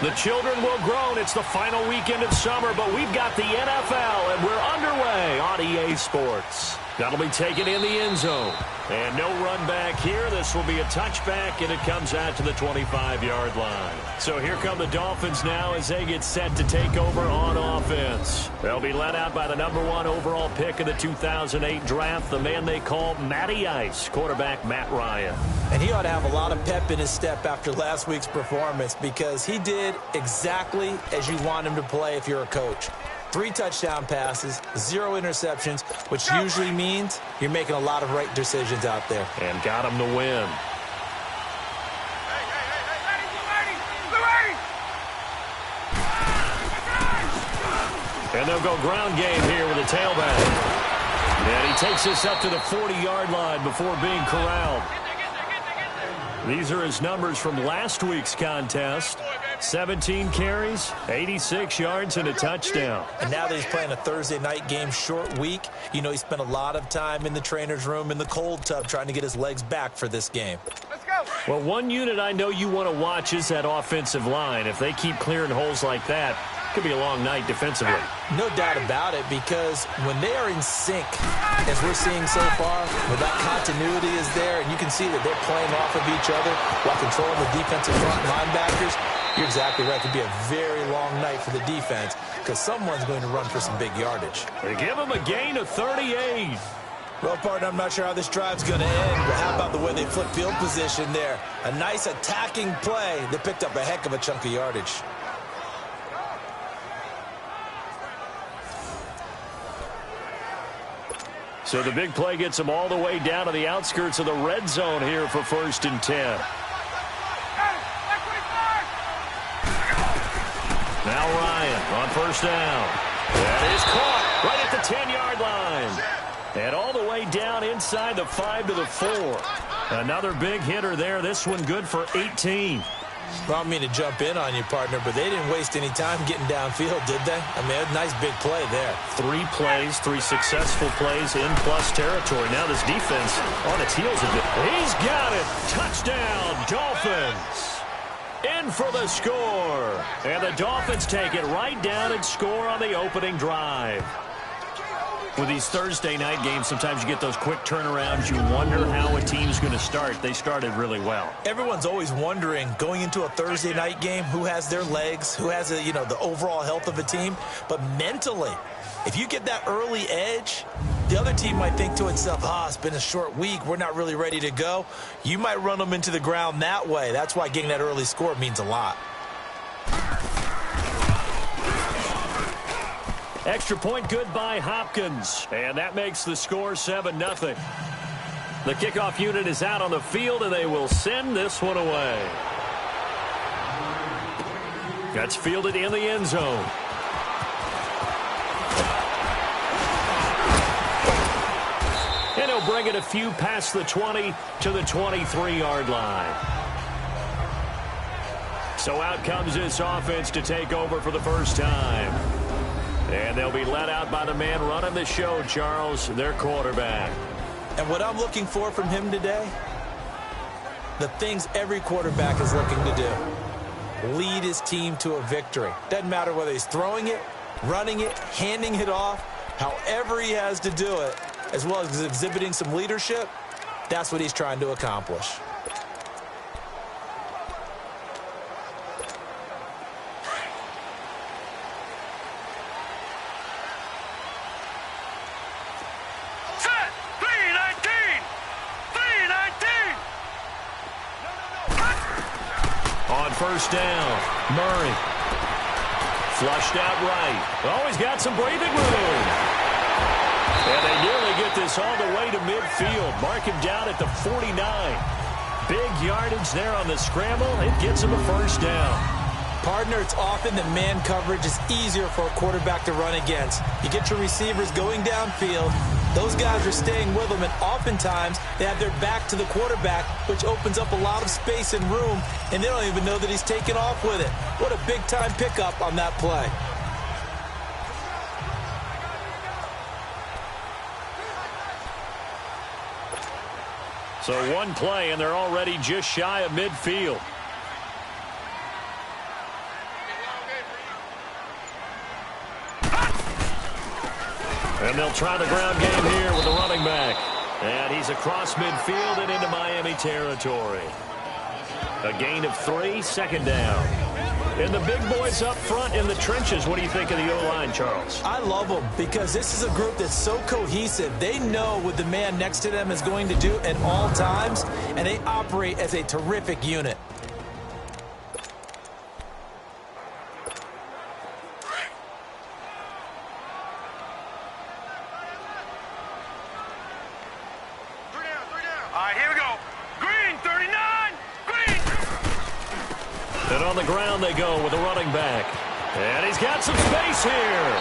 The children will groan. It's the final weekend of summer, but we've got the NFL, and we're underway on EA Sports. That'll be taken in the end zone. And no run back here. This will be a touchback, and it comes out to the 25-yard line. So here come the Dolphins now as they get set to take over on offense. They'll be led out by the #1 overall pick of the 2008 draft, the man they call Matty Ice, quarterback Matt Ryan. And he ought to have a lot of pep in his step after last week's performance because he did exactly as you want him to play if you're a coach. 3 touchdown passes, 0 interceptions, which usually means you're making a lot of right decisions out there. And got him to win. And they'll go ground game here with a tailback. And he takes this up to the 40-yard line before being corralled. These are his numbers from last week's contest. 17 carries, 86 yards, and a touchdown. And now that he's playing a Thursday night game, short week, you know he spent a lot of time in the trainer's room in the cold tub trying to get his legs back for this game. Let's go. Well, one unit I know you want to watch is that offensive line. If they keep clearing holes like that, it could be a long night defensively. No doubt about it, because when they are in sync, as we're seeing so far, where that continuity is there, and you can see that they're playing off of each other while controlling the defensive front linebackers, you're exactly right. It could be a very long night for the defense because someone's going to run for some big yardage. They give him a gain of 38. Well, partner, I'm not sure how this drive's going to end, but how about the way they flip field position there? A nice attacking play that picked up a heck of a chunk of yardage. So the big play gets them all the way down to the outskirts of the red zone here for 1st and 10. Now Ryan on 1st down. That is caught right at the 10-yard line. And all the way down inside the 5 to the 4. Another big hitter there. This one good for 18. Well, I don't mean to jump in on you, partner, but they didn't waste any time getting downfield, did they? I mean, a nice big play there. 3 plays, 3 successful plays in plus territory. Now this defense on its heels of it. He's got it. Touchdown, Dolphins. In for the score. And the Dolphins take it right down and score on the opening drive. With these Thursday night games, sometimes you get those quick turnarounds. You wonder how a team's going to start. They started really well. Everyone's always wondering, going into a Thursday night game, who has their legs, who has, the overall health of a team. But mentally, if you get that early edge, the other team might think to itself, it's been a short week. We're not really ready to go. You might run them into the ground that way. That's why getting that early score means a lot. Extra point good by Hopkins. And that makes the score 7-0. The kickoff unit is out on the field, and they will send this one away. That's fielded in the end zone. And he'll bring it a few past the 20 to the 23-yard line. So out comes this offense to take over for the first time. And they'll be led out by the man running the show, Charles, their quarterback. And what I'm looking for from him today, the things every quarterback is looking to do. Lead his team to a victory. Doesn't matter whether he's throwing it, running it, handing it off, however he has to do it, as well as exhibiting some leadership, that's what he's trying to accomplish. First down, Murray. Flushed out right. Always got some breathing room. And they nearly get this all the way to midfield. Mark him down at the 49. Big yardage there on the scramble. It gets him a first down. Partner, it's often that man coverage is easier for a quarterback to run against. You get your receivers going downfield. Those guys are staying with them, and oftentimes they have their back to the quarterback, which opens up a lot of space and room, and they don't even know that he's taken off with it. What a big-time pickup on that play. So one play, and they're already just shy of midfield. And they'll try the ground game here with the running back. And he's across midfield and into Miami territory. A gain of 3, second down. And the big boys up front in the trenches. What do you think of the O-line, Charles? I love them because this is a group that's so cohesive. They know what the man next to them is going to do at all times, and they operate as a terrific unit. And on the ground they go with a running back. And he's got some space here.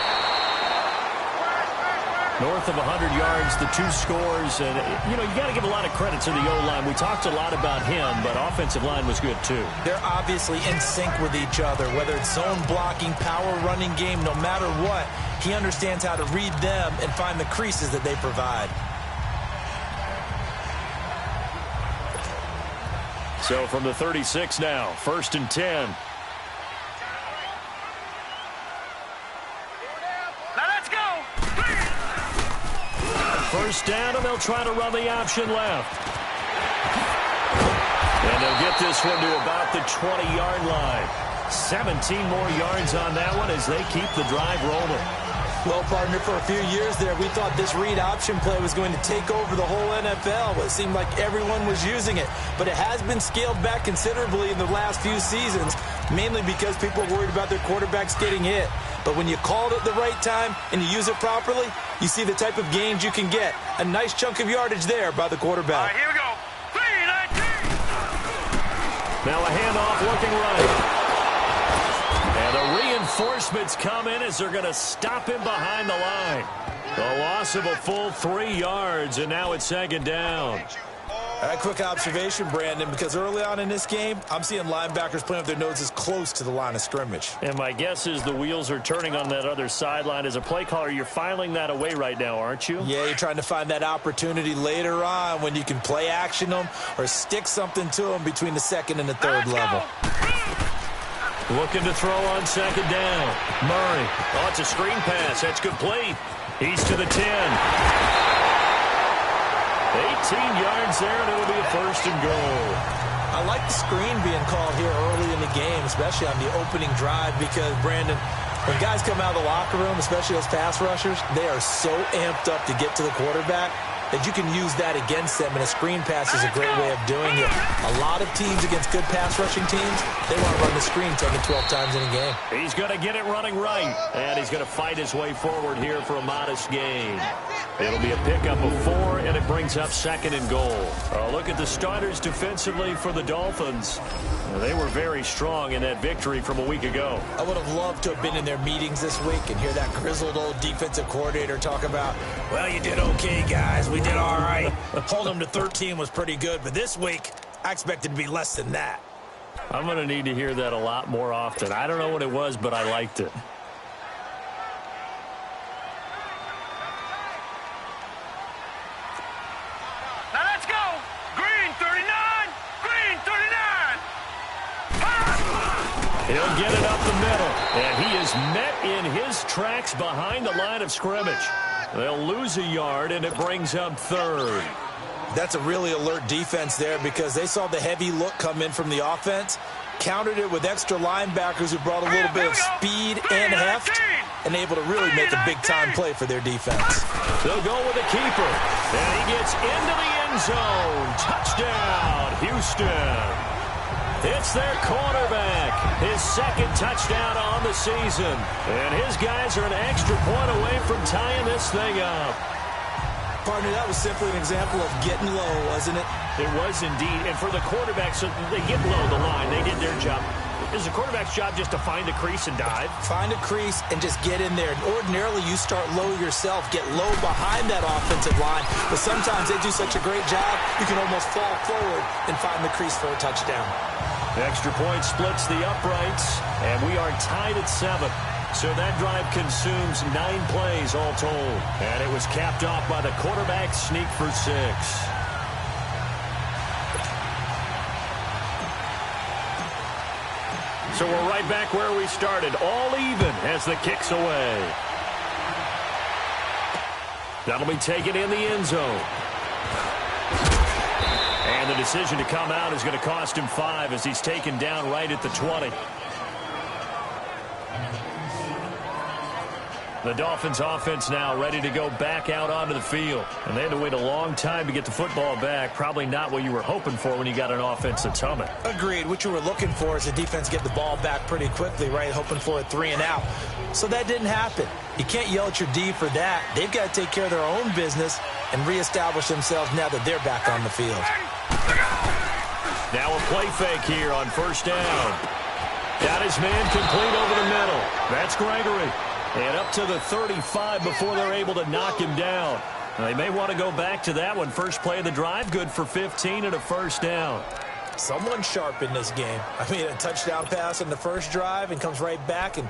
North of 100 yards, the 2 scores. And, you know, you got to give a lot of credit to the O-line. We talked a lot about him, but offensive line was good, too. They're obviously in sync with each other, whether it's zone blocking, power running game, no matter what. He understands how to read them and find the creases that they provide. So from the 36 now, 1st and 10. Now let's go. First down, and they'll try to run the option left. And they'll get this one to about the 20-yard line. 17 more yards on that one as they keep the drive rolling. Well, partner, for a few years there, we thought this read option play was going to take over the whole NFL. It seemed like everyone was using it. But it has been scaled back considerably in the last few seasons, mainly because people are worried about their quarterbacks getting hit. But when you call it at the right time and you use it properly, you see the type of gains you can get. A nice chunk of yardage there by the quarterback. All right, here we go. 3-19. Now a handoff looking right. And the reinforcements come in as they're going to stop him behind the line. A loss of a full 3 yards, and now it's 2nd down. A quick observation, Brandon, because early on in this game, I'm seeing linebackers playing with their noses close to the line of scrimmage. And my guess is the wheels are turning on that other sideline. As a play caller, you're filing that away right now, aren't you? Yeah, you're trying to find that opportunity later on when you can play action them or stick something to them between the 2nd and the 3rd level. Looking to throw on 2nd down. Murray. Oh, it's a screen pass. That's complete. He's to the 10. 18 yards there, and it'll be a 1st and goal. I like the screen being called here early in the game, especially on the opening drive, because, Brandon, when guys come out of the locker room, especially those pass rushers, they are so amped up to get to the quarterback that you can use that against them, and a screen pass is a great way of doing it. A lot of teams against good pass rushing teams, they want to run the screen 10 to 12 times in a game. He's going to get it running right, and he's going to fight his way forward here for a modest gain. It'll be a pickup of 4, and it brings up 2nd and goal. Look at the starters defensively for the Dolphins. They were very strong in that victory from a week ago. I would have loved to have been in their meetings this week and hear that grizzled old defensive coordinator talk about, well, you did okay, guys. We did all right. Holding them to 13 was pretty good, but this week, I expected to be less than that. I'm going to need to hear that a lot more often. I don't know what it was, but I liked it. Now let's go. Green 39. Green 39. He'll get it up the middle, and he is met in his tracks behind the line of scrimmage. They'll lose a yard, and it brings up 3rd. That's a really alert defense there because they saw the heavy look come in from the offense, countered it with extra linebackers who brought a little bit of speed and heft, and able to really make a big-time play for their defense. They'll go with a keeper, and he gets into the end zone. Touchdown, Houston. It's their quarterback, his 2nd touchdown on the season. And his guys are an extra point away from tying this thing up. Partner, that was simply an example of getting low, wasn't it? It was indeed. And for the quarterbacks, so they get low the line. They did their job. Is the quarterback's job just to find a crease and dive? Find a crease and just get in there. Ordinarily, you start low yourself, get low behind that offensive line. But sometimes they do such a great job, you can almost fall forward and find the crease for a touchdown. Extra point splits the uprights, and we are tied at 7. So that drive consumes 9 plays all told. And it was capped off by the quarterback sneak for 6. So we're right back where we started, all even as the kick's away. That'll be taken in the end zone. And the decision to come out is going to cost him 5 as he's taken down right at the 20. The Dolphins offense now ready to go back out onto the field. And they had to wait a long time to get the football back. Probably not what you were hoping for when you got an offense that's humming. Agreed. What you were looking for is the defense get the ball back pretty quickly, right? Hoping for a 3 and out. So that didn't happen. You can't yell at your D for that. They've got to take care of their own business and reestablish themselves now that they're back on the field. Now a play fake here on first down. Got his man complete over the middle. That's Gregory. And up to the 35 before they're able to knock him down. They may want to go back to that one. First play of the drive, good for 15 and a first down. Someone sharp in this game. I mean, a touchdown pass in the first drive and comes right back and